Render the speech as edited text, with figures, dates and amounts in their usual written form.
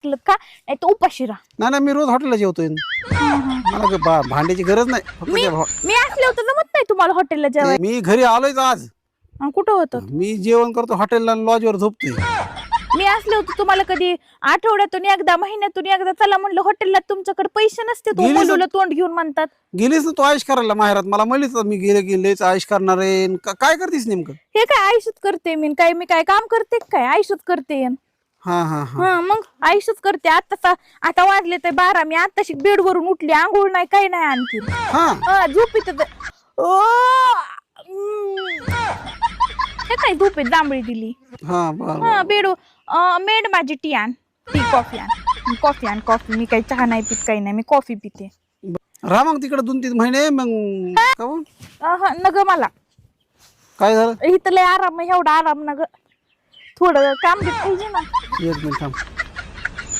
का नाही तर उपाशी राहा. नाही नाही, मी रोज हॉटेलला जेवतोय. मला भांड्याची गरज नाही. फक्त मी मी असले होतं जमत नाही तुम्हाला हॉटेलला जेवायला. मी घरी आलोयच आज. कुठं होतं? मी जेवण करतो हॉटेलला, लॉजवर झोपतोय. मी असले होते तुम्हाला कधी आठवड्यातून एकदा महिन्यातून एकदा चला म्हणलं हॉटेलला, तुमच्याकडे पैसे नसते तो गेलीच- मुलीला तोंड घेऊन म्हणतात. गेलीस ना तू आयुष करायला माहेरात. मला म्हणलीच मी गेलेच आयुष करणार आहे. काय करतेस नेमकं? हे काय आयुष्यात करते मी काय काम करते काय आयुष्यात करते. हा हा हा. हा मग आयुष्यात करते. आता वाजले ते 12. मी आताशी बेड वरून उठली, आंघोळ नाही काही नाही आणखी. हा झोपीत हे काय झोपेत जांभळी दिली. हा बरं. हा बेड मेड माझी टी आण, टी कॉफी आण कॉफी. मी काही चहा नाही पित काही नाही, मी कॉफी पिते. राहा मग तिकडे 2-3 महिने मग. काहून? नग मला काय झालं? इथं लय आराम, एवढा आराम नग, थोडं काम बी पाहिजे ना. एक मिनिट थांब.